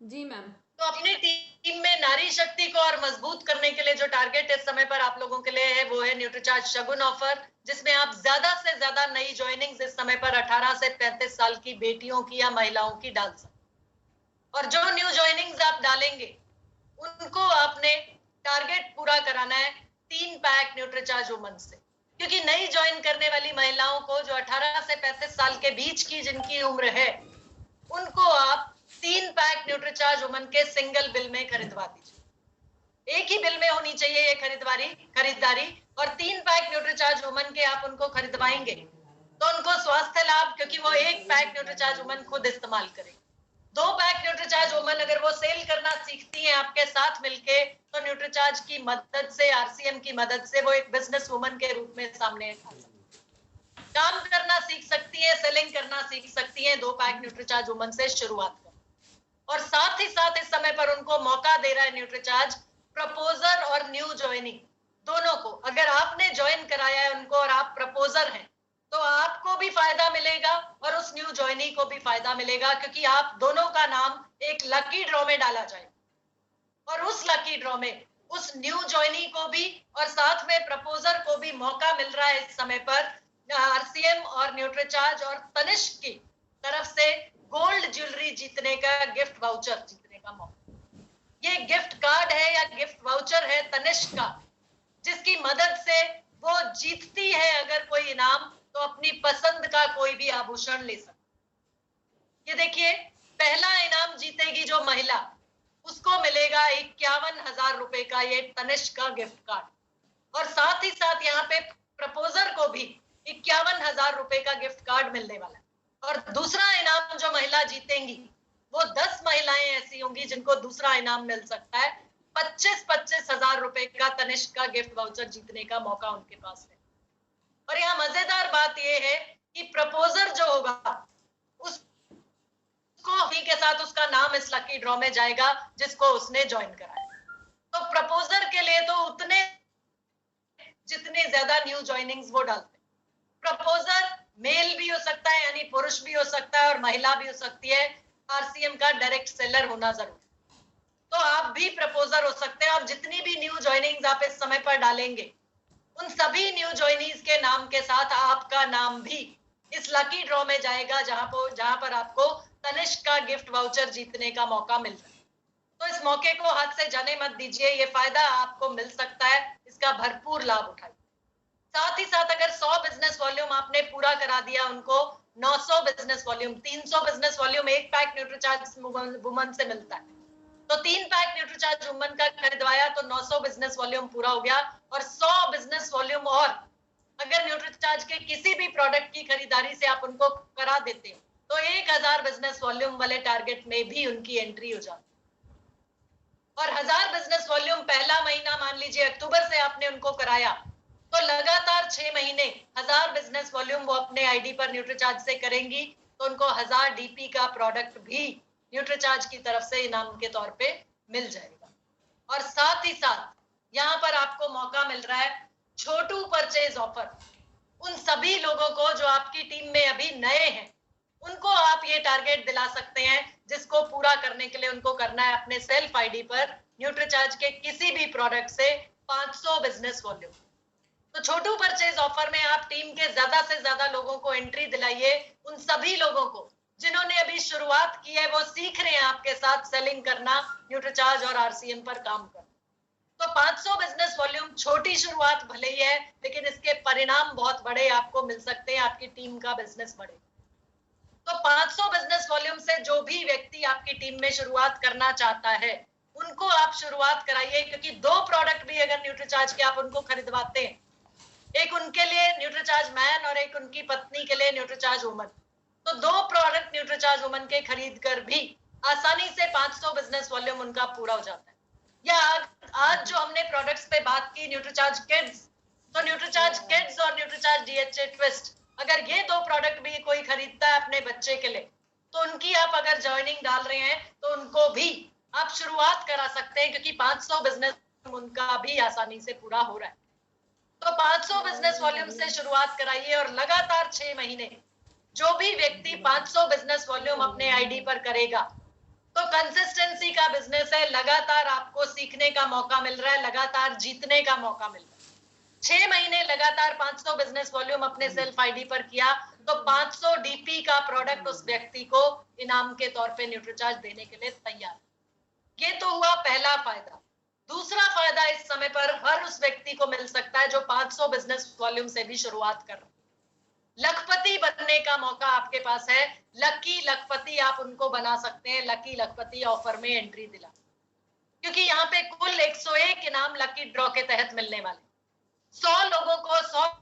जी ma'am. तो अपनी team में नारी शक्ति को और मजबूत करने के लिए जो टारगेट इस समय पर आप लोगों के लिए है वो है न्यूट्रीचार्ज शगुन ऑफर, जिसमें आप ज्यादा से ज्यादा नई ज्वाइनिंग्स इस समय पर 18 से 35 साल की बेटियों की या महिलाओं की डाल सकते। और जो न्यू ज्वाइनिंग्स आप डालेंगे उनको आपने टारगेट पूरा कराना है 3 पैक न्यूट्रीचार्ज वुमन से, क्योंकि नई ज्वाइन करने वाली महिलाओं को जो 18 से 35 साल के बीच की जिनकी उम्र है उनको आप 3 पैक न्यूट्रीचार्ज वुमन के सिंगल बिल में खरीदवा दीजिए। एक ही बिल में होनी चाहिए ये खरीदारी। और 3 पैक न्यूट्रीचार्ज वुमन के आप उनको खरीदवाएंगे तो उनको स्वास्थ्य लाभ, क्योंकि वो 1 पैक न्यूट्रीचार्ज वुमन खुद इस्तेमाल करेंगे। 2 पैक न्यूट्रीचार्ज वुमन अगर वो सेल करना सीखती हैं आपके साथ मिलके, तो न्यूट्रीचार्ज की मदद से, आरसीएम की मदद से वो एक बिजनेस वुमन के रूप में सामने आ सकती है, काम करना सीख सकती है, सेलिंग करना सीख सकती है। 2 पैक न्यूट्रीचार्ज वुमन से शुरुआत कर। और साथ ही साथ इस समय पर उनको मौका दे रहा है न्यूट्रीचार्ज प्रपोजर और न्यू ज्वाइनिंग दोनों को। अगर आपने ज्वाइन कराया है उनको और आप प्रपोजर हैं तो आपको भी फायदा मिलेगा और उस न्यू ज्वाइनी को भी फायदा मिलेगा, क्योंकि आप दोनों का नाम एक लकी ड्रॉ में डाला जाएगा। और उस लकी ड्रॉ में उस न्यू ज्वाइनी को भी और साथ में प्रपोजर को भी मौका मिल रहा है इस समय पर आरसीएम और न्यूट्रीचार्ज और तनिष्क की तरफ से गोल्ड ज्वेलरी जीतने का, गिफ्ट वाउचर जीतने का मौका। ये गिफ्ट कार्ड है या गिफ्ट वाउचर है तनिष्क का, जिसकी मदद से वो जीतती है अगर कोई इनाम तो अपनी पसंद का कोई भी आभूषण ले सकती। ये देखिए, पहला इनाम जीतेगी जो महिला, उसको मिलेगा 51,000 रुपए का ये तनिष्क का गिफ्ट कार्ड। और साथ ही साथ यहाँ पे प्रपोजर को भी 51,000 रुपए का गिफ्ट कार्ड मिलने वाला है। और दूसरा इनाम जो महिला जीतेंगी वो 10 महिलाएं ऐसी होंगी जिनको दूसरा इनाम मिल सकता है। 25-25 हजार रुपए का तनिष्क का गिफ्ट वाउचर जीतने का मौका उनके पास है। और यहाँ मजेदार बात यह है कि प्रपोजर जो होगा उसको ही के साथ उसका नाम इस लकी ड्रॉ में जाएगा जिसको उसने ज्वाइन कराया। तो प्रपोजर के लिए तो उतने जितने ज्यादा न्यू ज्वाइनिंग्स वो डालते हैं। प्रपोजर मेल भी हो सकता है, यानी पुरुष भी हो सकता है और महिला भी हो सकती है। आरसीएम का डायरेक्ट सेलर होना जरूरी। तो आप भी प्रपोजर हो सकते हैं। और जितनी भी न्यू ज्वाइनिंग्स आप इस समय पर डालेंगे उन सभी न्यू ज्वाइनीज के नाम के साथ आपका नाम भी इस लकी ड्रॉ में जाएगा, जहां पर आपको तनिष्क का गिफ्ट वाउचर जीतने का मौका मिल रहा है। तो इस मौके को हाथ से जाने मत दीजिए, ये फायदा आपको मिल सकता है, इसका भरपूर लाभ उठाइए। साथ ही साथ अगर 100 बिजनेस वॉल्यूम आपने पूरा करा दिया उनको, 900 बिजनेस वॉल्यूम, 300 बिजनेस वॉल्यूम एक पैक न्यूट्रीचार्ज वुमन से मिलता है। तो 3 पैक न्यूट्रीचार्ज वुमन का खरीदवाया तो 900 बिजनेस वॉल्यूम पूरा हो गया। और 100 बिजनेस वॉल्यूम और अगर न्यूट्रीचार्ज के किसी भी प्रोडक्ट की खरीदारी से आप उनको करा देते तो 1000 बिजनेस वॉल्यूम वाले टारगेट में भी उनकी एंट्री हो जाती। और 1000 बिजनेस वॉल्यूम पहला महीना मान लीजिए अक्टूबर से आपने उनको कराया तो लगातार 6 महीने 1000 बिजनेस वॉल्यूम वो अपने आईडी पर न्यूट्रीचार्ज से करेंगी तो उनको 1000 डीपी का प्रोडक्ट भी न्यूट्रीचार्ज की तरफ से इनाम के तौर पे मिल जाएगा। और साथ ही साथ यहाँ पर आपको मौका मिल रहा है छोटू परचेज ऑफर। उन सभी लोगों को जो आपकी टीम में अभी नए हैं उनको आप ये टारगेट दिला सकते हैं, जिसको पूरा करने के लिए उनको करना है अपने सेल्फ आईडी पर न्यूट्रीचार्ज के किसी भी प्रोडक्ट से 500 बिजनेस वॉल्यूम। तो छोटू परचेज ऑफर में आप टीम के ज्यादा से ज्यादा लोगों को एंट्री दिलाइए, उन सभी लोगों को जिन्होंने अभी शुरुआत की है, वो सीख रहे हैं आपके साथ सेलिंग करना, न्यूट्रीचार्ज और आरसीएम पर काम करना। तो 500 बिजनेस वॉल्यूम छोटी शुरुआत भले ही है, लेकिन इसके परिणाम बहुत बड़े आपको मिल सकते हैं, आपकी टीम का बिजनेस बढ़े। तो 500 बिजनेस वॉल्यूम से जो भी व्यक्ति आपकी टीम में शुरुआत करना चाहता है उनको आप शुरुआत कराइए, क्योंकि 2 प्रोडक्ट भी अगर न्यूट्रीचार्ज के आप उनको खरीदवाते हैं, एक उनके लिए न्यूट्रीचार्ज मैन और एक उनकी पत्नी के लिए न्यूट्रीचार्ज वुमन, तो 2 प्रोडक्ट न्यूट्रीचार्ज वुमन के खरीद कर भी आसानी से 500 बिजनेस वॉल्यूम उनका पूरा हो जाता है। या आज जो हमने प्रोडक्ट्स पे बात की न्यूट्रीचार्ज किड्स, तो न्यूट्रीचार्ज किड्स और न्यूट्रीचार्ज डीएचए ट्विस्ट, अगर ये 2 प्रोडक्ट भी कोई खरीदता है अपने बच्चे के लिए तो उनकी आप अगर ज्वाइनिंग डाल रहे हैं तो उनको भी आप शुरुआत करा सकते हैं, क्योंकि 500 बिजनेस उनका भी आसानी से पूरा हो रहा है। तो 500 बिजनेस वॉल्यूम से शुरुआत कराइए और लगातार 6 महीने जो भी व्यक्ति 500 बिजनेस वॉल्यूम अपने आईडी पर करेगा तो कंसिस्टेंसी का बिजनेस है, लगातार आपको सीखने का मौका मिल रहा है, लगातार जीतने का मौका मिल रहा है। 6 महीने लगातार 500 बिजनेस वॉल्यूम अपने सेल्फ आईडी पर किया तो 500 डीपी का प्रोडक्ट उस व्यक्ति को इनाम के तौर पे न्यूट्रीचार्ज देने के लिए तैयार। ये तो हुआ पहला फायदा। दूसरा फायदा इस समय पर हर उस व्यक्ति को मिल सकता है जो 500 बिजनेस वॉल्यूम से भी शुरुआत कर रहा है। लखपति बनने का मौका आपके पास है। लकी लखपति आप उनको बना सकते हैं लकी लखपति ऑफर में एंट्री दिला, क्योंकि यहाँ पे कुल 101 इनाम लकी ड्रॉ के तहत मिलने वाले। 100 लोगों को 100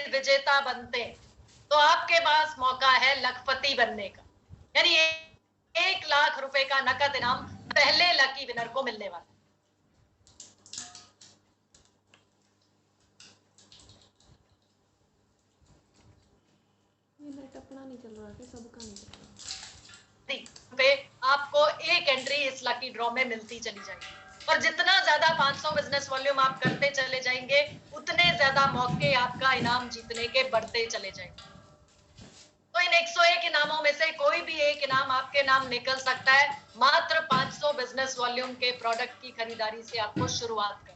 विजेता बनते हैं तो आपके पास मौका है लखपति बनने का, यानी 1 लाख रुपए का नकद इनाम पहले लकी विनर को मिलने वाला। अपना नहीं चल रहा, सबका नहीं चल रहा। पे आपको एक एंट्री इस लकी ड्रॉ में मिलती चली जाएगी, और जितना ज्यादा 500 बिजनेस वॉल्यूम आप करते चले जाएंगे उतने ज्यादा मौके आपका इनाम जीतने के बढ़ते चले जाएंगे। तो इन 101 इनामों में से कोई भी एक इनाम आपके नाम निकल सकता है। मात्र 500 बिजनेस वॉल्यूम के प्रोडक्ट की खरीदारी से आपको शुरुआत कर,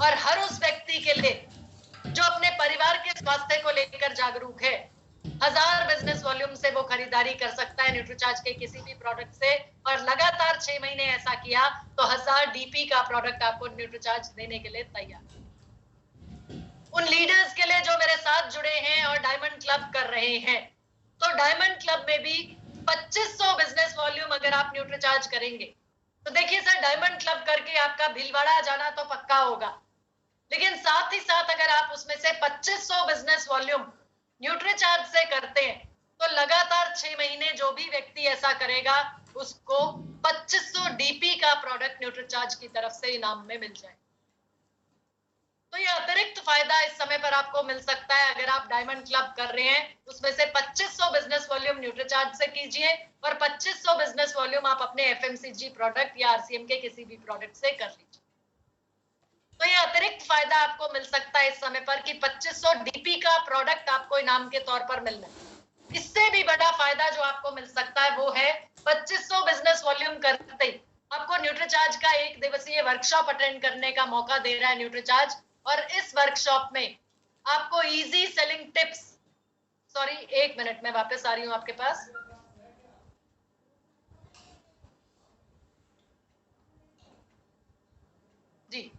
और हर उस व्यक्ति के लिए जो अपने परिवार के स्वास्थ्य को लेकर जागरूक है, 1000 बिजनेस वॉल्यूम से वो खरीदारी कर सकता है न्यूट्रीचार्ज के किसी भी प्रोडक्ट से, और लगातार 6 महीने ऐसा किया तो 1000 डीपी का प्रोडक्ट आपको न्यूट्रीचार्ज देने के लिए तैयार। उन लीडर्स के लिए जो मेरे साथ जुड़े हैं और डायमंड क्लब कर रहे हैं, तो डायमंड क्लब में भी 2500 बिजनेस वॉल्यूम अगर आप न्यूट्रीचार्ज करेंगे तो देखिए सर, डायमंड क्लब करके आपका भीलवाड़ा जाना तो पक्का होगा, लेकिन साथ ही साथ अगर आप उसमें से 2500 बिजनेस वॉल्यूम न्यूट्रीचार्ज से करते हैं तो लगातार 6 महीने जो भी व्यक्ति ऐसा करेगा उसको 2500 डीपी का प्रोडक्ट न्यूट्रीचार्ज की तरफ से इनाम में मिल जाए। तो ये अतिरिक्त फायदा इस समय पर आपको मिल सकता है अगर आप डायमंड क्लब कर रहे हैं। उसमें से 2500 बिजनेस वॉल्यूम न्यूट्रीचार्ज से कीजिए और 2500 बिजनेस वॉल्यूम आप अपने एफएमसीजी प्रोडक्ट या आरसीएम के किसी भी प्रोडक्ट से कर लीजिए। तो ये अतिरिक्त फायदा आपको मिल सकता है इस समय पर कि 2500 डीपी का प्रोडक्ट आपको इनाम के तौर पर मिलना है। इससे भी बड़ा फायदा जो आपको मिल सकता है वो है 2500 बिजनेस वॉल्यूम करते ही आपको न्यूट्रीचार्ज का 1 दिवसीय वर्कशॉप अटेंड करने का मौका दे रहा है न्यूट्रीचार्ज, और इस वर्कशॉप में आपको easy selling tips, sorry 1 minute में वापस आ रही हूं आपके पास। जी,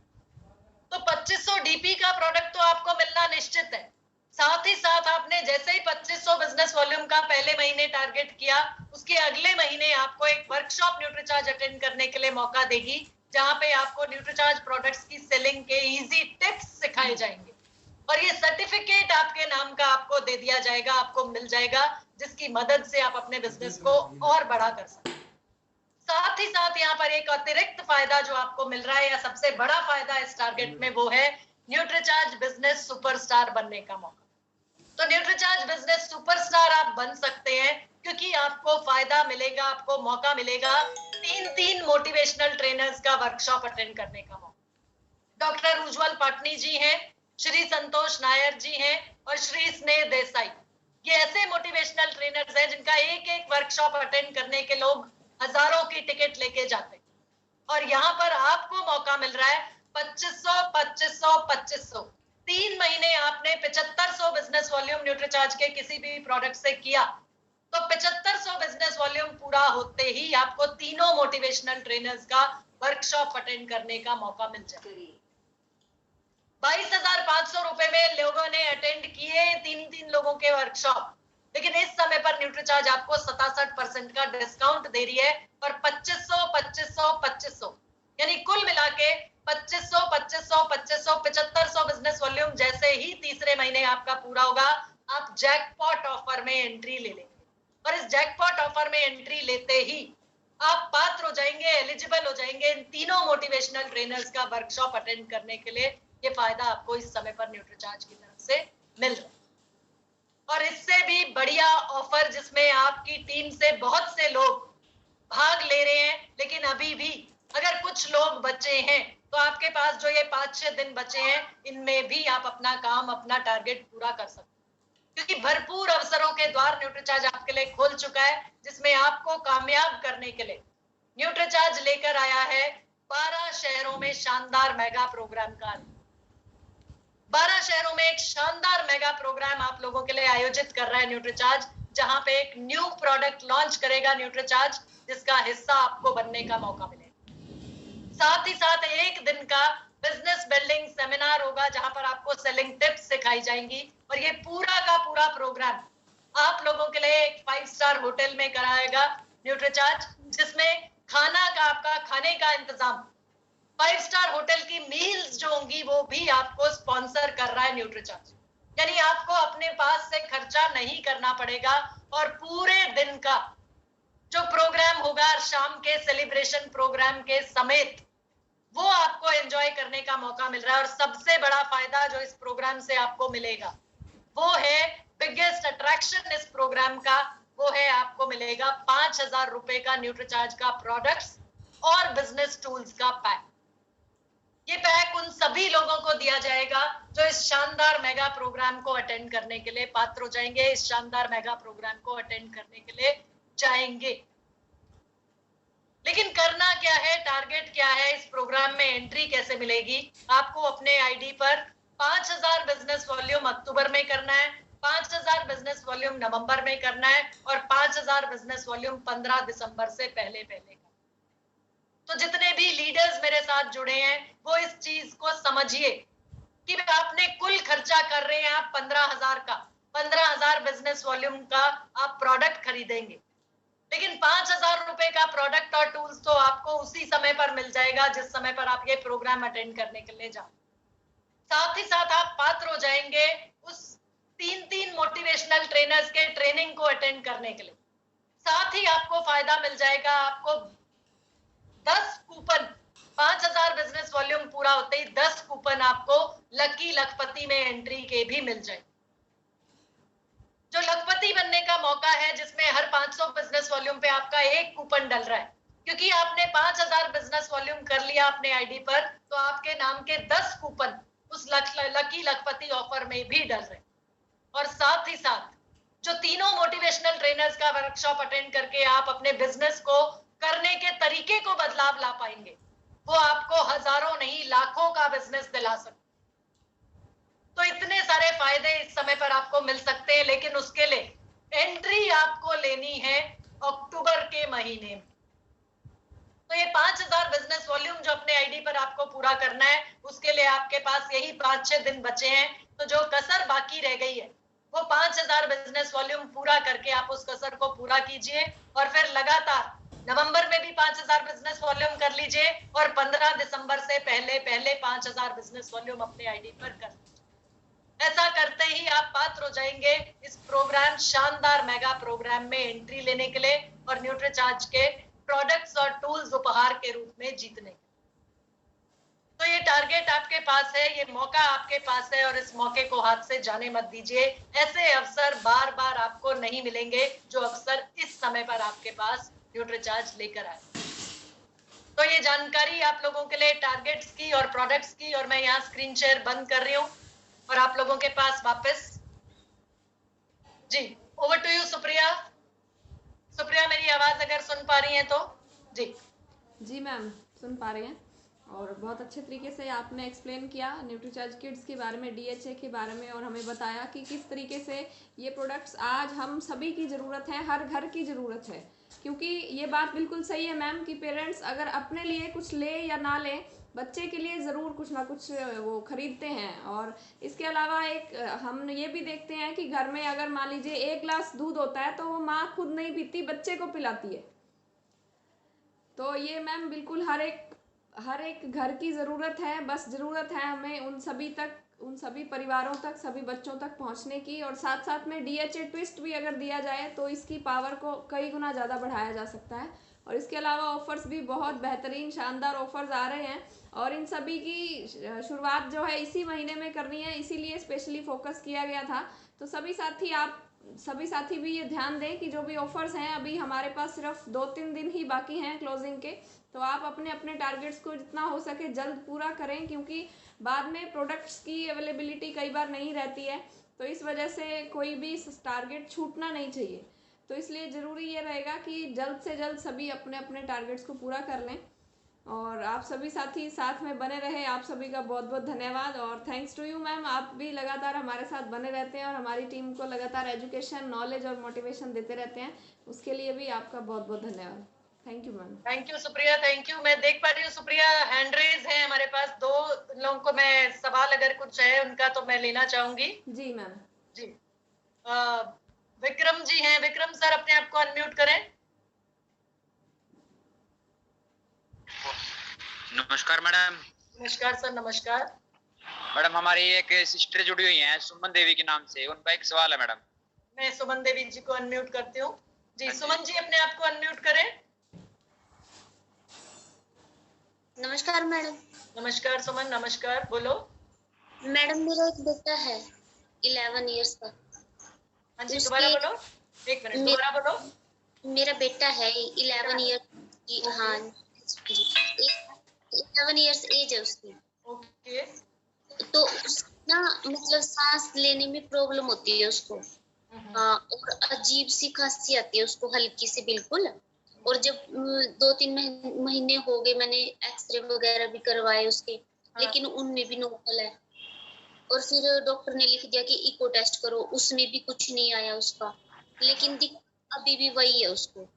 तो 2500 डीपी का प्रोडक्ट तो आपको मिलना निश्चित है। साथ ही साथ आपने जैसे ही 2500 बिजनेस वॉल्यूम का पहले महीने टारगेट किया, उसके अगले महीने आपको एक वर्कशॉप न्यूट्रीचार्ज अटेंड करने के लिए मौका देगी, जहां पे आपको न्यूट्रीचार्ज प्रोडक्ट्स की सेलिंग के इजी टिप्स सिखाए जाएंगे, और ये सर्टिफिकेट आपके नाम का आपको दे दिया जाएगा, आपको मिल जाएगा, जिसकी मदद से आप अपने बिजनेस को और बड़ा कर सकते हैं। साथ ही साथ यहाँ पर एक अतिरिक्त फायदा जो आपको मिल रहा है, या सबसे बड़ा फायदा इस टारगेट में, वो है न्यूट्रीचार्ज बिजनेस सुपरस्टार बनने का मौका। तो न्यूट्रीचार्ज बिजनेस सुपरस्टार आप बन सकते हैं क्योंकि आपको फायदा मिलेगा, आपको मौका मिलेगा 3 मोटिवेशनल ट्रेनर्स का वर्कशॉप अटेंड करने का मौका। डॉक्टर उज्जवल पाटनी जी हैं, श्री संतोष नायर जी हैं और श्री स्नेह देसाई। ये ऐसे मोटिवेशनल ट्रेनर्स हैं जिनका एक वर्कशॉप अटेंड करने के लोग हजारों की टिकट लेके जाते हैं, और यहाँ पर आपको मौका मिल रहा है 2500 3 महीने आपने 7500 बिजनेस वॉल्यूम न्यूट्रीचार्ज के किसी भी प्रोडक्ट से किया तो 7500 बिजनेस वॉल्यूम पूरा होते ही आपको 3 मोटिवेशनल ट्रेनर्स का वर्कशॉप अटेंड करने का मौका मिल जाए। 22,500 रुपए में लोगों ने अटेंड किए 3 लोगों के वर्कशॉप, लेकिन इस समय पर न्यूट्रीचार्ज आपको 67% का डिस्काउंट दे रही है, और 2500 यानी कुल मिला के 2500 बिजनेस वॉल्यूम जैसे ही तीसरे महीने आपका पूरा होगा, आप जैकपॉट ऑफर में एंट्री ले लेंगे, और इस जैकपॉट ऑफर में एंट्री लेते ही आप पात्र हो जाएंगे, एलिजिबल हो जाएंगे इन 3 मोटिवेशनल ट्रेनर्स का वर्कशॉप अटेंड करने के लिए। ये फायदा आपको इस समय पर न्यूट्रीचार्ज की तरफ से मिल रहा है। और इससे भी बढ़िया ऑफर जिसमें आपकी टीम से बहुत से लोग भाग ले रहे हैं, लेकिन अभी भी अगर कुछ लोग बचे हैं तो आपके पास जो ये 5-6 दिन बचे हैं, इनमें भी आप अपना काम, अपना टारगेट पूरा कर सकते हैं, क्योंकि भरपूर अवसरों के द्वार न्यूट्रीचार्ज आपके लिए खोल चुका है, जिसमें आपको कामयाब करने के लिए न्यूट्रीचार्ज लेकर आया है 12 शहरों में शानदार मेगा प्रोग्राम का। 12 शहरों में एक शानदार मेगा प्रोग्राम आप लोगों के लिए आयोजित कर रहा है न्यूट्रीचार्ज, जहां पे एक न्यू प्रोडक्ट लॉन्च करेगा न्यूट्रीचार्ज, जिसका हिस्सा आपको बनने का मौका मिलेगा। साथ ही साथ एक दिन का बिजनेस बिल्डिंग सेमिनार होगा, जहां पर आपको सेलिंग टिप्स सिखाई जाएंगी, और ये पूरा का पूरा प्रोग्राम आप लोगों के लिए एक 5 स्टार होटल में कराएगा न्यूट्रीचार्ज, जिसमें खाना का, आपका खाने का इंतजाम 5 स्टार होटल की मील्स जो होंगी वो भी आपको स्पॉन्सर कर रहा है न्यूट्रीचार्ज। यानी आपको अपने पास से खर्चा नहीं करना पड़ेगा, और पूरे दिन का जो प्रोग्राम होगा शाम के सेलिब्रेशन प्रोग्राम के समेत, वो आपको एंजॉय करने का मौका मिल रहा है। और सबसे बड़ा फायदा जो इस प्रोग्राम से आपको मिलेगा वो है, बिगेस्ट अट्रैक्शन इस प्रोग्राम का वो है, आपको मिलेगा 5,000 रुपए का न्यूट्रीचार्ज का प्रोडक्ट्स और बिजनेस टूल्स का पैक। ये पैक उन सभी लोगों को दिया जाएगा जो इस शानदार मेगा प्रोग्राम को अटेंड करने के लिए पात्र हो जाएंगे, इस शानदार मेगा प्रोग्राम को अटेंड करने के लिए जाएंगे। लेकिन करना क्या है, टारगेट क्या है, इस प्रोग्राम में एंट्री कैसे मिलेगी? आपको अपने आईडी पर 5,000 बिजनेस वॉल्यूम अक्टूबर में करना है, 5,000 बिजनेस वॉल्यूम नवंबर में करना है, और 5,000 बिजनेस वॉल्यूम 15 दिसंबर से पहले पहले। तो जितने भी लीडर्स मेरे साथ जुड़े हैं वो इस चीज को समझिए कि आपने कुल खर्चा कर रहे हैं आप 15,000 का, 15,000 बिजनेस वॉल्यूम का आप प्रोडक्ट खरीदेंगे, लेकिन 5,000 रुपए का प्रोडक्ट और टूल्स तो आपको उसी समय पर मिल जाएगा जिस समय पर आप ये प्रोग्राम अटेंड करने के लिए जाओ। साथ ही साथ आप पात्र हो जाएंगे उस 3 मोटिवेशनल ट्रेनर्स के ट्रेनिंग को अटेंड करने के लिए। साथ ही आपको फायदा मिल जाएगा, आपको 10 कूपन, 5,000 बिजनेस वॉल्यूम पूरा होते ही 10 कूपन आपको लकी लखपति में एंट्री के भी मिल जाए। जो लखपति बनने का मौका है, जिसमें हर 500 बिजनेस वॉल्यूम पे आपका एक कूपन डल रहा है, क्योंकि आपने 5,000 बिजनेस वॉल्यूम कर लिया अपने आईडी पर, तो आपके नाम के 10 कूपन उस लकी लखपति ऑफर में भी डल रहे। और साथ ही साथ जो तीनों मोटिवेशनल ट्रेनर्स का वर्कशॉप अटेंड करके आप अपने बिजनेस को करने के तरीके को बदलाव ला पाएंगे, वो आपको हजारों नहीं लाखों का बिजनेस दिला सकते। तो इतने सारे फायदे इस समय पर आपको मिल सकते हैं, लेकिन उसके लिए एंट्री आपको लेनी है अक्टूबर के महीने में। तो ये 5,000 बिजनेस वॉल्यूम जो अपने आईडी पर आपको पूरा करना है, उसके लिए आपके पास यही 5-6 दिन बचे हैं। तो जो कसर बाकी रह गई है वो 5,000 बिजनेस वॉल्यूम पूरा करके आप उस कसर को पूरा कीजिए, और फिर लगातार नवंबर में भी 5,000 बिजनेस वॉल्यूम कर लीजिए, और 15 दिसंबर से पहले पहले 5,000 बिजनेस वॉल्यूम अपने आईडी पर कर लीजिए। ऐसा करते ही आप पात्र हो जाएंगे इस प्रोग्राम, शानदार मेगा प्रोग्राम में एंट्री लेने के लिए और न्यूट्रीचार्ज के प्रोडक्ट्स और टूल्स उपहार के रूप में जीतने के। तो ये टारगेट आपके पास है, ये मौका आपके पास है, और इस मौके को हाथ से जाने मत दीजिए। ऐसे अवसर बार बार आपको नहीं मिलेंगे जो अवसर इस समय पर आपके पास न्यूट्रीचार्ज लेकर आए। तो ये जानकारी आप लोगों के लिए टारगेट्स की और प्रोडक्ट्स की, और मैं यहाँ स्क्रीन शेयर बंद कर रही हूँ और आप लोगों के पास वापस। जी, over to you Supriya. Supriya, मेरी आवाज अगर सुन पा रही हैं तो? जी मैम, सुन पा रहे हैं, और बहुत अच्छे तरीके से आपने एक्सप्लेन किया न्यूट्रीचार्ज किड्स के बारे में, डीएचए के बारे में, और हमें बताया कि किस तरीके से ये प्रोडक्ट्स आज हम सभी की ज़रूरत है, हर घर की ज़रूरत है। क्योंकि ये बात बिल्कुल सही है मैम कि पेरेंट्स अगर अपने लिए कुछ ले या ना ले, बच्चे के लिए ज़रूर कुछ ना कुछ वो खरीदते हैं। और इसके अलावा एक हम ये भी देखते हैं कि घर में अगर मान लीजिए 1 ग्लास दूध होता है तो वो माँ खुद नहीं पीती, बच्चे को पिलाती है। तो ये मैम बिल्कुल हर एक घर की ज़रूरत है। बस ज़रूरत है हमें उन सभी परिवारों तक, सभी बच्चों तक पहुंचने की। और साथ साथ में डीएचए ट्विस्ट भी अगर दिया जाए तो इसकी पावर को कई गुना ज़्यादा बढ़ाया जा सकता है। और इसके अलावा ऑफर्स भी बहुत बेहतरीन शानदार ऑफर्स आ रहे हैं, और इन सभी की शुरुआत जो है इसी महीने में करनी है, इसीलिए स्पेशली फोकस किया गया था तो सभी साथी भी ये ध्यान दें कि जो भी ऑफर्स हैं अभी हमारे पास सिर्फ 2-3 दिन ही बाकी हैं क्लोजिंग के, तो आप अपने अपने टारगेट्स को जितना हो सके जल्द पूरा करें, क्योंकि बाद में प्रोडक्ट्स की अवेलेबिलिटी कई बार नहीं रहती है, तो इस वजह से कोई भी टारगेट छूटना नहीं चाहिए। तो इसलिए ज़रूरी ये रहेगा कि जल्द से जल्द सभी अपने अपने टारगेट्स को पूरा कर लें, और आप सभी साथी साथ में बने रहे। आप सभी का बहुत बहुत धन्यवाद और थैंक्स टू यू मैम। आप भी लगातार हमारे साथ बने रहते हैं और हमारी टीम को लगातार एजुकेशन, नॉलेज और मोटिवेशन देते रहते हैं, उसके लिए भी आपका बहुत बहुत धन्यवाद। Thank you ma'am. Thank you Supriya, thank you. मैं देख पा रही हूँ सुप्रिया हैंड रेज है हमारे पास। 2 लोगों को मैं सवाल अगर कुछ है उनका तो मैं लेना चाहूंगी। जी मैम। जी, विक्रम जी हैं। विक्रम सर अपने आप को अनम्यूट करें। नमस्कार मैडम। नमस्कार सर, नमस्कार। मैडम हमारी एक सिस्टर जुड़ी हुई हैं सुमन देवी के नाम से, उनका एक सवाल है मैडम। मैं सुमन देवी जी को अनम्यूट करती हूँ। जी, हाँ जी। सुमन जी अपने आप को अनम्यूट करें। नमस्कार मैडम। नमस्कार सुमन, नमस्कार, बोलो। मैडम मेरा एक बेटा है 11 इयर्स का। हाँ जी, उसके- दोबारा बोलो। एक मिनट, दोबारा बोलो। मेरा बेटा है 11 ईयर की। हाँ जी, 11 इयर्स एज है उसकी। ओके। तो ना मतलब सांस लेने में प्रॉब्लम होती है उसको। हाँ, और अजीब सी खांसी आती है उसको, हल्की सी बिल्कुल। और जब 2-3 महीने हो गए, मैंने एक्सरे वगैरह भी करवाए उसके, लेकिन उनमें भी नॉर्मल है। और फिर डॉक्टर ने लिख दिया कि इको टेस्ट करो, उसमें भी कुछ नहीं आया उसका, लेकिन अभी भी वही है उसको।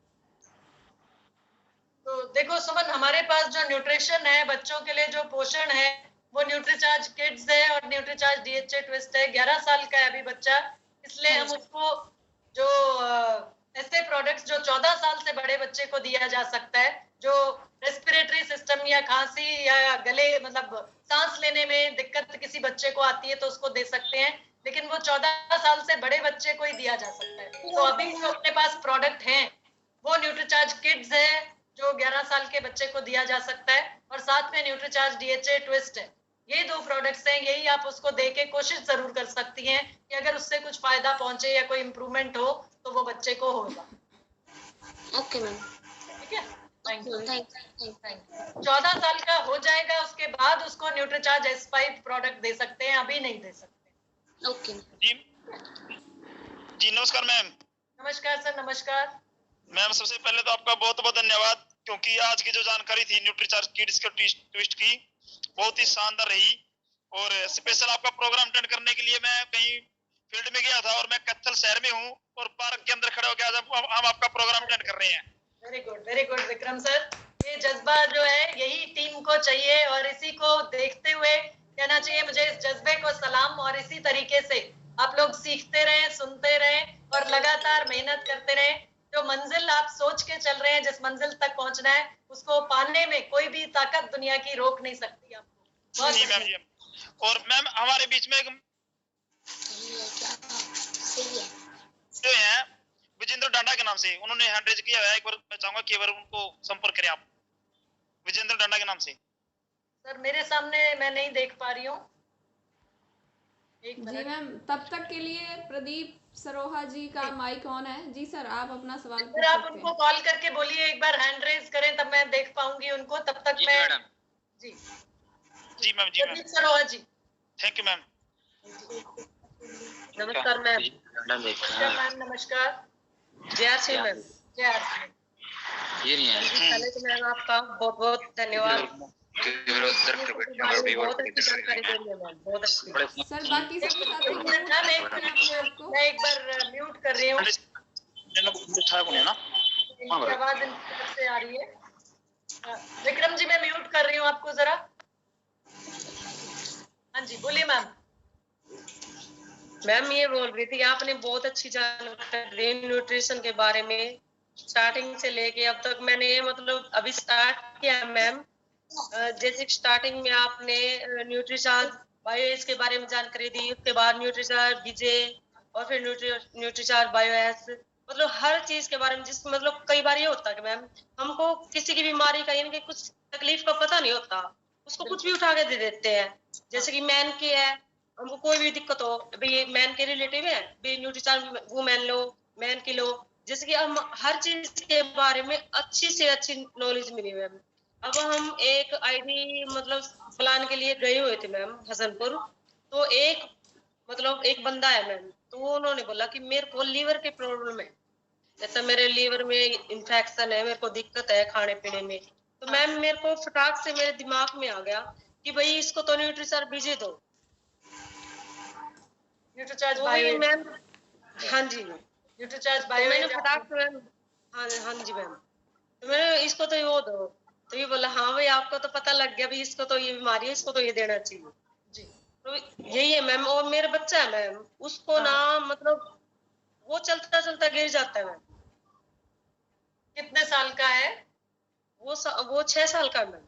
तो देखो सुमन, हमारे पास जो न्यूट्रिशन है बच्चों के लिए, जो पोषण है, वो न्यूट्रीचार्ज किड्स है और न्यूट्रीचार्ज डीएचए ट्विस्ट है। 11 साल का है अभी बच्चा, इसलिए हम उसको जो ऐसे प्रोडक्ट्स जो 14 साल से बड़े बच्चे को दिया जा सकता है, जो रेस्पिरेटरी सिस्टम या खांसी या गले मतलब सांस लेने में दिक्कत किसी बच्चे को आती है तो उसको दे सकते हैं, लेकिन वो 14 साल से बड़े बच्चे को ही दिया जा सकता है। तो अभी जो अपने पास प्रोडक्ट हैं वो न्यूट्रीचार्ज किड्स है जो 11 साल के बच्चे को दिया जा सकता है, और साथ में न्यूट्रीचार्ज डीएचए ट्विस्ट है। ये 2 प्रोडक्ट्स हैं, यही आप उसको दे के कोशिश जरूर कर सकती हैं कि अगर उससे कुछ फायदा पहुंचे या कोई इंप्रूवमेंट हो तो वो बच्चे को होगा। ओके मैम, ठीक है, थैंक यू। Thank you. 14 साल का हो जाएगा उसके बाद उसको न्यूट्रीचार्ज S5 प्रोडक्ट दे सकते हैं, अभी नहीं दे सकते। ओके जी जी, नमस्कार मैम। नमस्कार सर, नमस्कार। मैम सबसे पहले तो आपका बहुत बहुत धन्यवाद, क्योंकि आज की जो जानकारी थी न्यूट्रीचार्ज किड्स के ट्विस्ट की बहुत ही शानदार रही। और स्पेशल आपका प्रोग्राम अटेंड करने के लिए मैं कहीं फील्ड में गया था और मैं कत्थल शहर में हूँ और पार्क के अंदर खड़े होकर आज हम आपका प्रोग्राम अटेंड कर रहे हैं। Very good Vikram sir. ये जज्बा जो है यही टीम को चाहिए और इसी को देखते हुए कहना चाहिए मुझे, इस जज्बे को सलाम। और इसी तरीके से आप लोग सीखते रहें, सुनते रहें और लगातार मेहनत करते रहें। जो मंजिल आप सोच के चल रहे हैं, जिस मंजिल तक पहुंचना है, उसको पाने में कोई भी ताकत दुनिया की रोक नहीं सकती आपको। जी मैम जी। और मैम हमारे बीच में एक जो है विजेंद्र डांडा के नाम से, उन्होंने हैंड रेज किया है। एक बार मैं चाहूंगा कि एक बार उनको संपर्क करें आप, विजेंद्र डांडा के नाम से। सर मेरे सामने मैं नहीं देख पा रही हूँ। जी मैम, तब तक के लिए प्रदीप सरोहा जी का माइक ऑन है। जी सर, आप अपना सवाल पूछ सर आप सकते उनको हैं। कॉल करके बोलिए एक बार हैंड रेज करें, तब मैं देख पाऊंगी उनको। तब तक जी मैं मैडम। जी जी मैम, जी ma'am, Pradeep Saroha ji. Thank you ma'am. नमस्कार मैम। नमस्कार मैम, नमस्कार। जय श्री मैम। जय आरती। ये नहीं है पहले तो मैम आपका बहुत बहुत धन्यवाद। बहुत अच्छी जानकारी दे रही है मैम, बहुत अच्छी। सर बाकी सभी साथी एक मिनट मैम, एक मिनट, मैं एक बार म्यूट कर रही हूँ। इनकी आवाज इनकी तरफ से आ रही है। विक्रम जी मैं म्यूट कर रही हूँ आपको जरा। हाँ जी बोलिए मैम। मैम ये बोल रही थी, आपने बहुत अच्छी जानकारी न्यूट्रिशन के बारे में स्टार्टिंग से लेके अब तक। मैंने मतलब अभी स्टार्ट किया मैम। जैसे स्टार्टिंग में आपने न्यूट्रीचार्ज बायोएस के बारे में जानकारी दी, उसके बाद न्यूट्रीचार्ज डीजे और फिर न्यूट्रीचार्ज बायोएस, मतलब हर चीज के बारे में। जिस मतलब कई बार ये होता है कि मैम हमको किसी की बीमारी का यानी कि कुछ तकलीफ का पता नहीं होता, उसको कुछ भी उठा के दे देते हैं। जैसे कि मैन की है, हमको कोई भी दिक्कत हो, भाई मैन के रिलेटिव है, भाई न्यूट्रीचार्ज वुमेन लो, मैन की लो, जैसे कि हम हर चीज के बारे में अच्छी से अच्छी नॉलेज मिली मैम। अब हम एक आईडी मतलब प्लान के लिए गए हुए थे मैम हसनपुर, तो एक बंदा है मैम, तो उन्होंने बोला कि मेरे को लीवर की प्रॉब्लम है, जैसा मेरे लीवर में इन्फेक्शन है, मेरे को दिक्कत है खाने पीने में, तो मैम मेरे को फटाक से मेरे दिमाग में आ गया कि भाई इसको तो न्यूट्रीचार्ज भेजे दो। न्यूट्रीचार्ज तो बायो, मैम हाँ जी, न्यूट्रीचार्ज तो बायो मैंने फटाक से मैम हाँ जी मैम, तो मैंने इसको तो वो दो, तो ये बोला हाँ भाई आपको तो पता लग गया भाई इसको तो ये बीमारी है, इसको तो ये देना चाहिए जी। तो यही है मैम। और मेरा बच्चा है मैम, उसको ना मतलब वो चलता चलता गिर जाता है मैम। कितने साल का है? वो 6 साल का है मैम।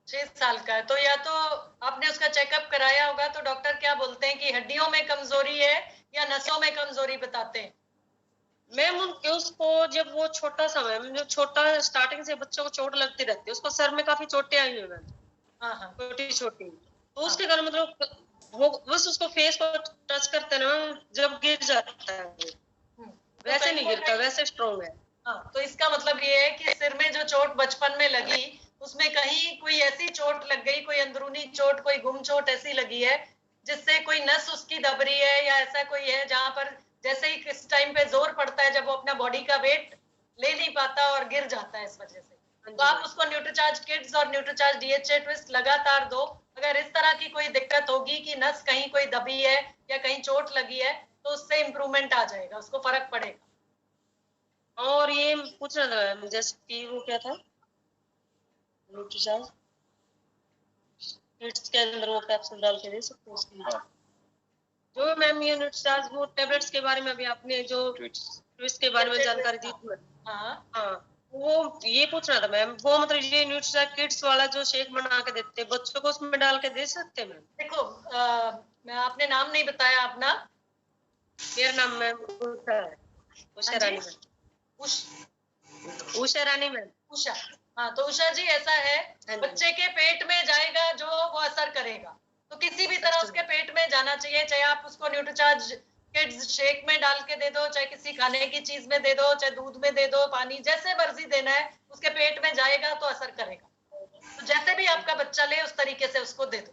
6 साल का है। तो या तो आपने उसका चेकअप कराया होगा, तो डॉक्टर क्या बोलते हैं कि हड्डियों में कमजोरी है या नसों में कमजोरी बताते हैं? मैम उसको जब वो छोटा सा मैम, जो छोटा स्टार्टिंग से बच्चों को चोट लगती रहती है, उसको सर में काफी चोटें आई हुई है मैम, हाँ। छोटी छोटी, तो उसके कारण मतलब वो बस उसको फेस को टच करते हैं ना मैम, जब गिर जाता है वैसे नहीं गिरता, वैसे स्ट्रॉन्ग है। हाँ, तो इसका मतलब ये है कि सिर में जो चोट बचपन में लगी, उसमें कहीं कोई ऐसी चोट लग गई, कोई अंदरूनी चोट, कोई गुम चोट ऐसी लगी है जिससे कोई नस उसकी दब रही है, या ऐसा कोई है जहां पर जैसे ही किस टाइम पे जोर पड़ता है, जब वो अपना बॉडी का वेट ले नहीं पाता और गिर जाता है इस वजह से। तो आप उसको न्यूट्रीचार्ज किड्स और न्यूट्रीचार्ज डीएचए ट्विस्ट लगातार दो। अगर इस तरह की कोई दिक्कत होगी कि नस कहीं कोई दबी है या कहीं चोट लगी है, तो उससे इम्प्रूवमेंट आ जाएगा, उसको फर्क पड़ेगा। और ये पूछना था मैम, जैसे कि वो क्या था न्यूट्रीचार्ज किड्स के अंदर वो कैप्सूल डाल के दे सकते हैं उसके, जो मैम ये न्यूट्रीचार्ज वो टेबलेट्स के बारे में अभी आपने जो ट्विस्ट के बारे में जानकारी दी थी। हाँ, वो ये पूछना था मैम, वो मतलब ये न्यूट्रीचार्ज किड्स वाला जो शेक बना के देते हैं बच्चों को, उसमें डाल के दे सकते हैं मैम? देखो, मैं आपने नाम नहीं बताया अपना। मेरा नाम मैम उषा है, उषा रानी मैम। उषा रानी मैम। उषा, हाँ। तो उषा जी ऐसा है, बच्चे के पेट में जाएगा जो वो असर करेगा, तो किसी भी तरह उसके पेट में जाना चाहिए, चाहे आप उसको न्यूट्रीचार्ज किड्स शेक में डाल के दे दो, चाहे किसी खाने की चीज में दे दो, चाहे दूध में दे दो, पानी, जैसे मर्जी देना है, उसके पेट में जाएगा तो असर करेगा। तो जैसे भी आपका बच्चा ले उस तरीके से उसको दे दो।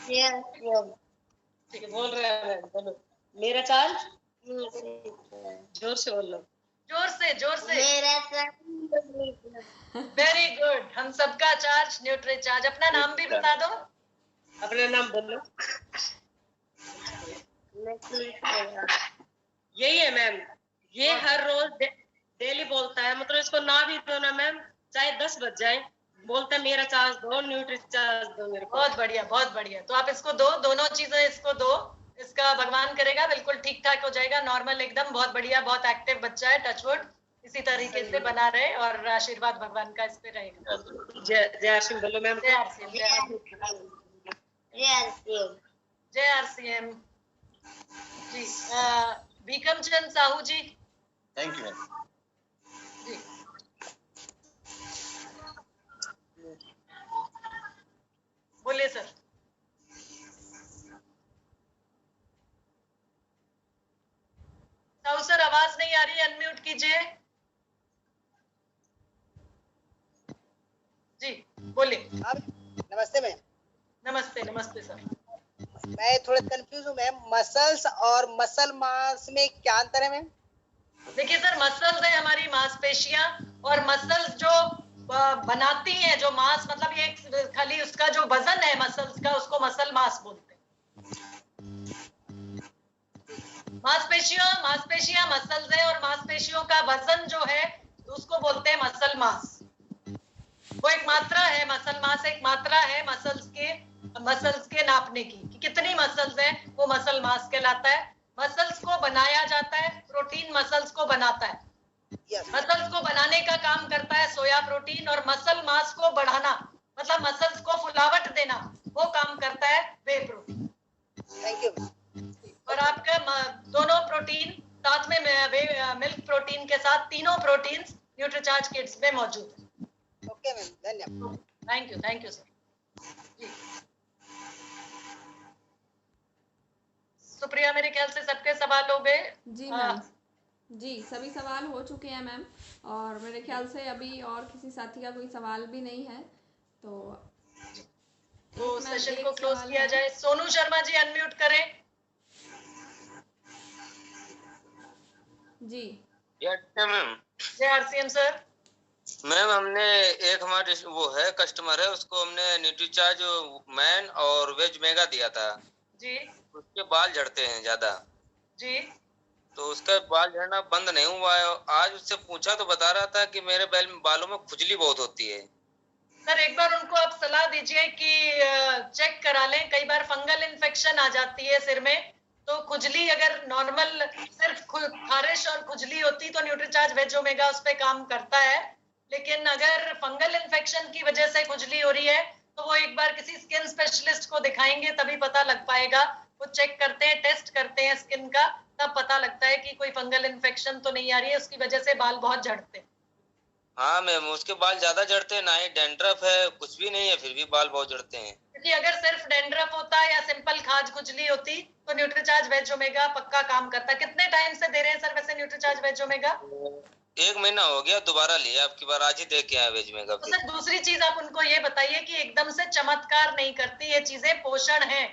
ठीक है, बोल रहे हैं मैम, बोलो। मेरा चार्ज जोर से बोलो, जोर से। Very good. हम सबका चार्ज न्यूट्रीचार्ज। अपना नाम भी बता दो। अपना नाम बोलो। यही है मैम, ये हर रोज डेली बोलता है, मतलब इसको ना भी दो ना मैम, चाहे 10 बज जाए, बोलता है मेरा चार्ज दो, न्यूट्रीचार्ज दो मेरे को। बहुत बढ़िया, बहुत बढ़िया। तो आप इसको दो, दोनों चीजें इसको दो, इसका भगवान करेगा बिल्कुल ठीक ठाक हो जाएगा, नॉर्मल एकदम। बहुत बढ़िया, बहुत एक्टिव बच्चा है, टचवुड इसी तरीके से बना रहे, और आशीर्वाद भगवान का इस पे रहेगा। जय आरसीएम बोलो मैम। जय आरसीएम, जय RCM ji. Bhikam Chand Sahu ji. Thank you जी, बोलिए सर। साहू सर, आवाज नहीं आ रही है, अनम्यूट कीजिए। जी बोलिए। नमस्ते मैम। नमस्ते, नमस्ते सर। मैं थोड़ा कंफ्यूज हूँ मैम, मसल्स और मसल मास में क्या अंतर है मैम? देखिए सर, मसल्स है हमारी मांसपेशियां, और मसल्स जो बनाती हैं जो मांस, मतलब ये खाली उसका जो वजन है मसल्स का, उसको मसल मास बोलते हैं। मांसपेशियां मसल्स है, और मांसपेशियों का वजन जो है उसको बोलते हैं मसल मास। वो एक मात्रा है, मसल मास एक मात्रा है मसल्स के नापने की, कि कितनी मसल्स है, वो मसल मास कहलाता है। मसल्स को बनाया जाता है, प्रोटीन मसल्स को बनाता है। मसल्स को बनाने का काम करता है सोया प्रोटीन, और मसल मास को बढ़ाना, मतलब मसल्स को फुलावट देना, वो काम करता है वे प्रोटीन। Thank you. और आपका दोनों प्रोटीन साथ में मिल्क प्रोटीन के साथ तीनों प्रोटीन्स न्यूट्रीचार्ज किड्स में मौजूद है। ओके मैम, धन्यवाद। Thank you sir. जी सुप्रिया, मेरे ख्याल से सबके सवाल हो गए। जी मैम, जी सभी सवाल हो चुके हैं मैम, और मेरे ख्याल से अभी और किसी साथी का कोई सवाल भी नहीं है, तो तो मैम, सेशन एक को क्लोज सवाल किया है। जाए। सोनू शर्मा जी अनम्यूट करें। जी मैम। जय आरसीएम सर। मैम, हमने एक हमारे वो है कस्टमर है, उसको हमने न्यूट्रीचार्ज मैन और वेज मेगा दिया था जी उसके बाल झड़ते हैं ज्यादा, जी तो उसका बाल झड़ना बंद नहीं हुआ है। आज उससे पूछा तो बता रहा था कि मेरे बालों में खुजली बहुत होती है। सर, एक बार उनको आप सलाह दीजिए कि चेक करा लें। कई बार फंगल इन्फेक्शन आ जाती है सिर में, तो खुजली अगर नॉर्मल सिर्फ खारिश और खुजली होती तो न्यूट्रीचार्ज वेज ओमेगा उस पे काम करता है, लेकिन अगर फंगल इन्फेक्शन की वजह से खुजली हो रही है तो वो एक बार किसी स्किन स्पेशलिस्ट को दिखाएंगे, तभी पता लग पाएगा। वो चेक करते हैं, टेस्ट करते हैं स्किन का, तब पता लगता है कि कोई फंगल इन्फेक्शन तो नहीं आ रही है, उसकी वजह से बाल बहुत झड़ते हैं। हाँ मैम, उसके बाल ज्यादा झड़ते हैं, ना ही डैंड्रफ है, कुछ भी नहीं है, फिर भी बाल बहुत झड़ते हैं। क्योंकि अगर सिर्फ डैंड्रफ होता या सिंपल खाज खुजली होती तो न्यूट्रीचार्ज वेज ओमेगा पक्का काम करता। कितने टाइम से दे रहे हैं सर वैसे न्यूट्रीचार्ज वेज ओमेगा? 1 महीना हो गया, दोबारा लिया, आपकी बार आज ही देख के आया वेज मेगा। तो सर दूसरी चीज आप उनको ये बताइए कि एकदम से चमत्कार नहीं करती ये चीजें, पोषण है,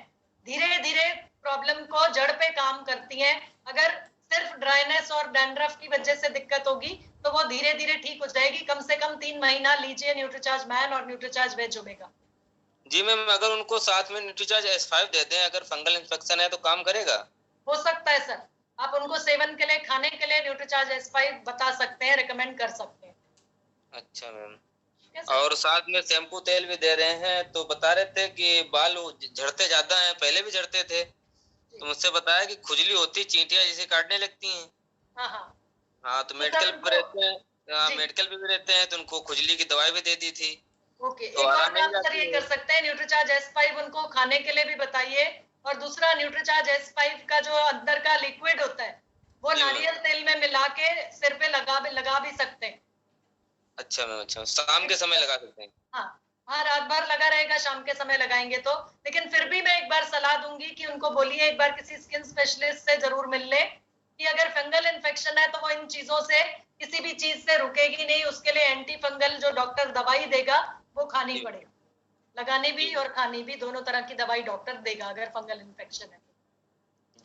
धीरे धीरे प्रॉब्लम को जड़ पे काम करती हैं। अगर सिर्फ ड्राइनेस और डैंड्रफ की वजह से दिक्कत होगी तो वो धीरे धीरे ठीक हो जाएगी। कम से कम 3 महीना लीजिए न्यूट्रीचार्ज मैन और न्यूट्रीचार्ज वेज ओमेगा। जी मैम, अगर उनको साथ में न्यूट्रीचार्ज S5 दे दें, अगर फंगल इन्फेक्शन है तो काम करेगा? हो सकता है सर, आप उनको सेवन के लिए, खाने के लिए न्यूट्रीचार्ज S5 बता सकते हैं, रिकमेंड कर सकते हैं। अच्छा मैम, और साथ में शैम्पू तेल भी दे रहे हैं, तो बता रहे थे कि बाल झड़ते ज्यादा हैं, पहले भी झड़ते थे, तो मुझसे बताया कि खुजली होती, चींटियां जैसे काटने लगती हैं। हाँ, तो मेडिकल पे रहते हैं, मेडिकल पे भी रहते हैं, तो उनको खुजली की दवाई भी दे दी थी। ओके, एक और काम सर ये कर सकते हैं, न्यूट्रीचार्ज S5 उनको खाने के लिए भी बताइए, और दूसरा न्यूट्रीचार्ज S5 का जो अंदर का लिक्विड होता है वो नारियल तेल में मिला के सिर पे लगा भी सकते हैं। अच्छा मैम, अच्छा, शाम के समय लगा सकते हैं? हाँ, रात भर लगा रहेगा, शाम के समय लगाएंगे तो। लेकिन फिर भी मैं एक बार सलाह दूंगी कि उनको बोलिए एक बार किसी स्किन स्पेशलिस्ट से जरूर मिल ले, कि अगर फंगल इन्फेक्शन है तो वो इन चीजों से, किसी भी चीज से रुकेगी नहीं, उसके लिए एंटी फंगल जो डॉक्टर दवाई देगा वो खानी पड़ेगी, लगानी भी और खानी भी, दोनों तरह की दवाई डॉक्टर देगा अगर फंगल इन्फेक्शन है।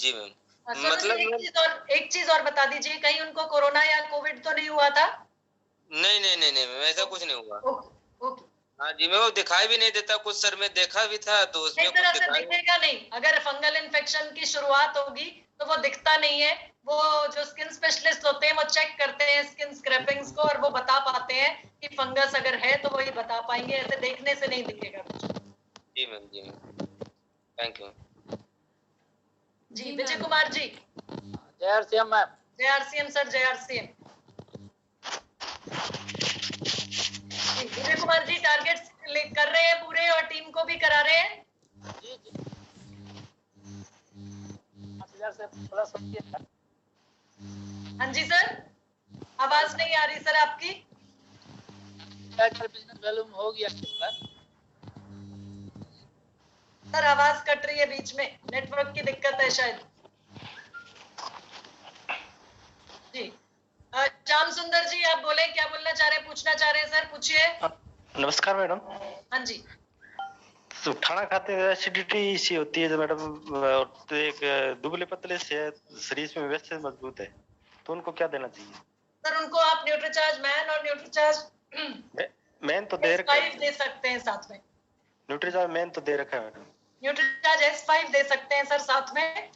जी मैम, मतलब एक चीज और बता दीजिए, कहीं उनको कोरोना या कोविड तो नहीं हुआ था? नहीं नहीं नहीं नहीं, ऐसा कुछ नहीं हुआ। ओके। हाँ जी, मैं वो दिखाई भी नहीं देता, कुछ सर में देखा भी था तो उसमें इस तरह से दिखेगा नहीं। अगर फंगल इन्फेक्शन की शुरुआत होगी तो वो दिखता नहीं है, वो जो स्किन स्पेशलिस्ट होते हैं वो चेक करते हैं स्किन स्क्रैपिंग्स को और वो बता पाते हैं कि फंगस अगर है तो वही बता पाएंगे, ऐसे देखने से नहीं दिखेगा कुछ। जी मैम, जी मैम, थैंक यू जी। विजय कुमार जी। जय आरसीएम मैम। जय आरसीएम सर, जय आरसीएम। विजय कुमार जी टारगेट्स कर रहे हैं पूरे और टीम को भी करा रहे हैं? जी जी, 5000 से प्लस होती है। हाँ जी सर, आवाज नहीं आ रही सर आपकी। बिजनेस वॉल्यूम हो गया इस बार। सर आवाज कट रही है बीच में, नेटवर्क की दिक्कत है शायद। जी, श्याम सुंदर जी आप बोले, क्या बोलना चाह रहे हैं, पूछना चाह रहे हैं सर, पूछिए। नमस्कार मैडम। हाँ जी। तो खाना खाते हुए एसिडिटी सी होती है तो मैडम, तो एक दुबले पतले से शरीर में वैसे मजबूत है, तो उनको क्या देना चाहिए? सर उनको आप न्यूट्रीचार्ज मैन और न्यूट्रीचार्ज मैन तो दे रखा है, दे सकते हैं साथ में। न्यूट्रीचार्ज मैन तो दे रखा है मैडम। न्यूट्रीचार्ज S5 दे सकते हैं सर साथ में।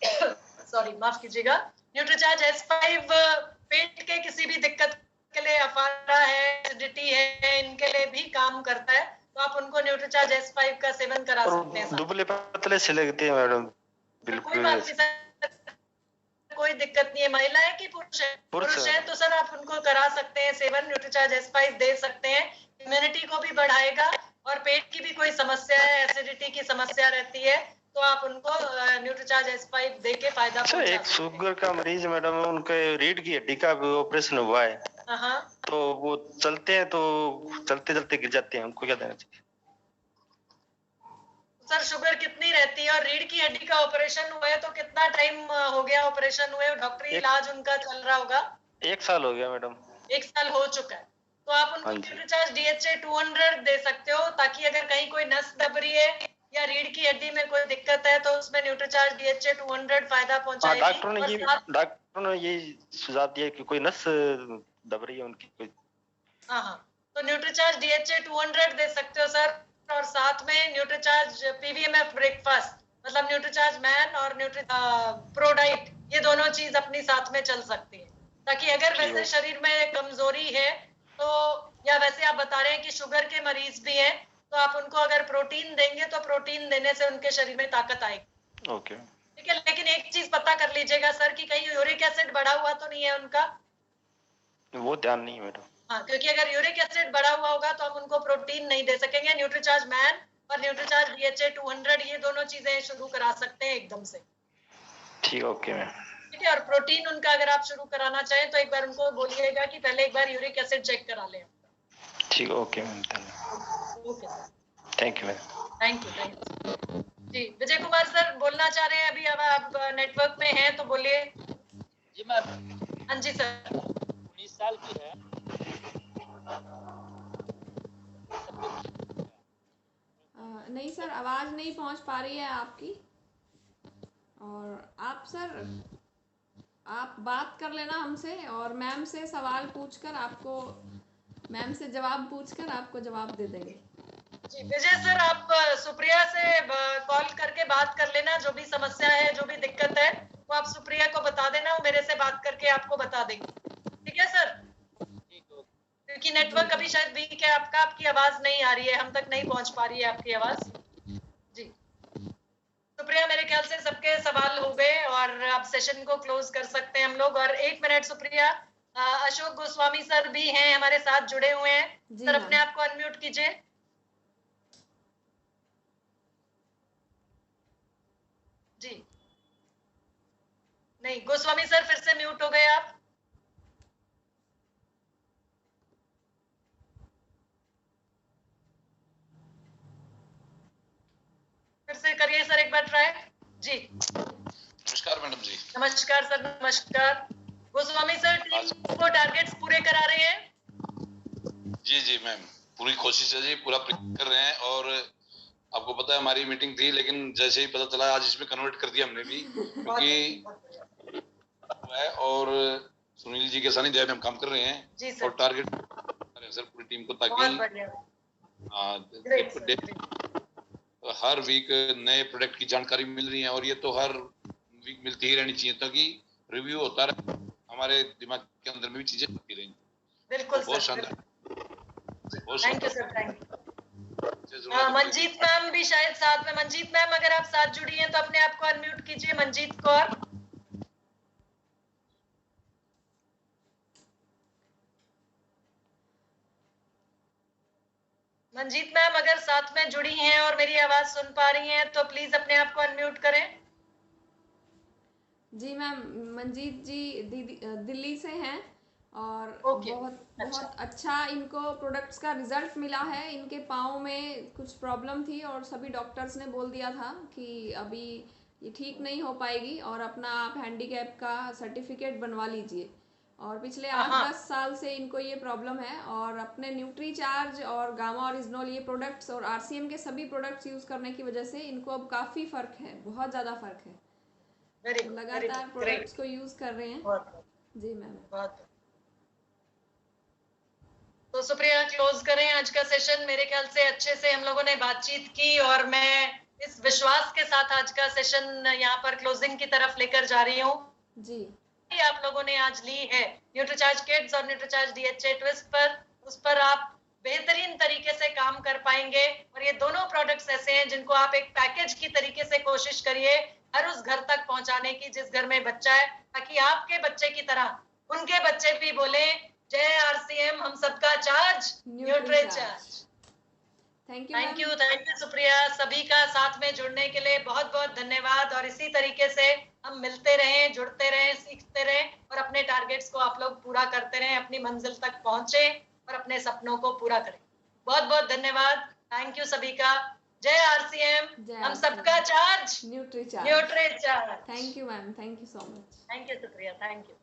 सॉरी, माफ कीजिएगा। न्यूट्रीचार्ज S5 पेट के किसी भी दिक्कत के लिए, अफारा है, एसिडिटी है, इनके लिए भी काम करता है, तो आप उनको न्यूट्रीचार्ज S5 का सेवन करा सकते हैं। दुबले पतले से लगते हैं मैडम, बिल्कुल। कोई बात नहीं सर, कोई दिक्कत नहीं है। महिला है कि पुरुष है? पुरुष है तो सर आप उनको करा सकते हैं सेवन, न्यूट्रीचार्ज S5 दे सकते हैं। इम्यूनिटी को भी बढ़ाएगा, और पेट की भी कोई समस्या है, एसिडिटी की समस्या रहती है, तो आप उनको न्यूट्रीचार्ज S5 दे के फायदा पहुंचा सकते हैं। एक शुगर का मरीज मैडम, उनके रीढ़ की हड्डी का ऑपरेशन हुआ है, तो वो चलते हैं तो चलते चलते गिर जाते हैं, उनको क्या देना चाहिए? सर शुगर कितनी रहती है और रीढ़ की हड्डी का ऑपरेशन हुआ है तो कितना टाइम हो गया ऑपरेशन हुए, डॉक्टरी इलाज उनका चल रहा होगा? 1 साल हो गया मैडम। 1 साल हो चुका है, तो आप उनको न्यूट्रीचार्ज DHA 200 दे सकते हो, ताकि अगर कहीं कोई नस दब रही है या रीढ़ की हड्डी में कोई दिक्कत है तो उसमें न्यूट्रीचार्ज DHA 200 फायदा पहुंचाएगी। डॉक्टर ने ये सुझाव दिया कि कोई नस दब रही है उनकी कोई। हाँ, तो न्यूट्रीचार्ज DHA 200 दे सकते हो सर, और साथ में न्यूट्रीचार्ज PVMF ब्रेकफास्ट, मतलब न्यूट्रीचार्ज मैन और प्रोडाइट, ये दोनों चीज अपनी साथ में चल सकती है, ताकि अगर वैसे शरीर में कमजोरी है तो, या वैसे आप बता रहे हैं कि शुगर के मरीज भी हैं, तो आप उनको अगर प्रोटीन देंगे तो प्रोटीन देने से उनके शरीर में ताकत आएगी। ओके, ठीक है, लेकिन एक चीज पता कर लीजिएगा सर कि कहीं यूरिक एसिड बढ़ा हुआ तो नहीं है उनका? वो ध्यान नहीं है मैडम। हाँ, क्योंकि अगर यूरिक एसिड बढ़ा हुआ होगा तो हम उनको प्रोटीन नहीं दे सकेंगे। न्यूट्रीचार्ज मैन और न्यूट्रीचार्ज DHA 200, ये दोनों चीजें शुरू करा सकते हैं एकदम से। ठीक, ओके मैम। ठीक है, और प्रोटीन उनका अगर आप शुरू कराना चाहें तो एक बार उनको बोलिएगा कि पहले एक बार यूरिक एसिड चेक करा लें। ठीक, okay ma'am, okay sir, thank you ma'am. Thank you. जी, विजय कुमार सर बोलना चाह रहे हैं अभी, अब आप नेटवर्क में हैं तो बोलिए। जी मैम। हाँ जी सर। 19 साल की है। नहीं सर, आवाज़ नहीं पहुंच पा रही है आपकी, और आप सर आप बात कर लेना हमसे, और मैम से सवाल पूछकर आपको, मैम से जवाब पूछकर आपको जवाब दे देंगे। जी विजय सर, आप सुप्रिया से कॉल करके बात कर लेना, जो भी समस्या है, जो भी दिक्कत है वो आप सुप्रिया को बता देना, वो मेरे से बात करके आपको बता देंगे। ठीक है सर? क्योंकि नेटवर्क अभी शायद वीक है आपका, आपकी आवाज नहीं आ रही है, हम तक नहीं पहुंच पा रही है आपकी आवाज। जी सुप्रिया, मेरे ख्याल से सबके सवाल हो गए और अब सेशन को क्लोज कर सकते हैं हम लोग। और 1 मिनट सुप्रिया, अशोक गोस्वामी सर भी हैं हमारे साथ जुड़े हुए हैं सर, अपने आप को अनम्यूट कीजिए। जी नहीं, गोस्वामी सर फिर से म्यूट हो गए आप। फिर से करिए सर एक बार ट्राई। जी नमस्कार मैडम जी। नमस्कार सर, नमस्कार। गोस्वामी सर, टीम को टारगेट्स पूरे करा रहे हैं? जी जी मैम, पूरी कोशिश है जी, पूरा कर रहे हैं। और आपको पता है हमारी मीटिंग थी, लेकिन जैसे ही पता चला आज इसमें कन्वर्ट कर दिया हमने भी, क्योंकि और सुनील जी के सानिध्य में हम काम कर रहे हैं और टारगेट सर पूरी टीम को, ताकि हर वीक नए प्रोडक्ट की जानकारी मिल रही है, और ये तो हर वीक मिलती ही रहनी चाहिए, ताकि रिव्यू होता रहे, हमारे दिमाग के अंदर में भी चीजें होती रहेंगी। बिल्कुल बहुत सर, शानदार। Thank you sir, thank you. Manjeet ma'am भी शायद साथ में। मंजीत मैम, अगर आप साथ जुड़ी हैं तो अपने आप को अनम्यूट कीजिए, मंजीत कौर। मंजीत मैम अगर साथ में जुड़ी हैं और मेरी आवाज सुन पा रही हैं तो प्लीज अपने आप को अनम्यूट करें। जी मैम, मंजीत जी दिल्ली से हैं, और बहुत अच्छा इनको प्रोडक्ट्स का रिजल्ट मिला है। इनके पाँव में कुछ प्रॉब्लम थी और सभी डॉक्टर्स ने बोल दिया था कि अभी ये ठीक नहीं हो पाएगी, और अपना आप हैंडीकैप का सर्टिफिकेट बनवा लीजिए। और पिछले 8-10 साल से इनको ये प्रॉब्लम है, और अपने न्यूट्रीचार्ज और गामा ओरिजिनल ये प्रोडक्ट्स और RCM के सभी प्रोडक्ट्स यूज़ करने की वजह से इनको अब काफ़ी फ़र्क है, बहुत ज़्यादा फ़र्क है। लगातार प्रोडक्ट्स को यूज़ कर रहे हैं। जी मैम। तो सुप्रिया, क्लोज करें आज का सेशन। मेरे ख्याल से अच्छे से हम लोगों ने बातचीत की, और मैं इस विश्वास के साथ आज का सेशन यहाँ पर क्लोजिंग की तरफ लेकर जा रही हूँ। जी आप लोगों ने आज ली है न्यूट्रीचार्ज किड्स और न्यूट्रीचार्ज DHA ट्विस्ट पर, उस पर आप बेहतरीन तरीके से काम कर पाएंगे। और ये दोनों प्रोडक्ट्स ऐसे हैं जिनको आप एक पैकेज की तरीके से कोशिश करिए हर उस घर तक पहुंचाने की जिस घर में बच्चा है, ताकि आपके बच्चे की तरह उनके बच्चे भी बोले, जय RCM, हम सबका charge Nutricharge. Thank you Supriya. सभी का साथ में जुड़ने के लिए बहुत बहुत धन्यवाद, और इसी तरीके से हम मिलते रहें, जुड़ते रहें, सीखते रहें, और अपने टारगेट्स को आप लोग पूरा करते रहें, अपनी मंजिल तक पहुंचे और अपने सपनों को पूरा करें। बहुत बहुत धन्यवाद। थैंक यू सभी का। जय आरसीएम, जय हम RCM. सबका charge nutri charge. Nutri charge. Thank you ma'am, thank you so much. Thank you, शुक्रिया, थैंक यू.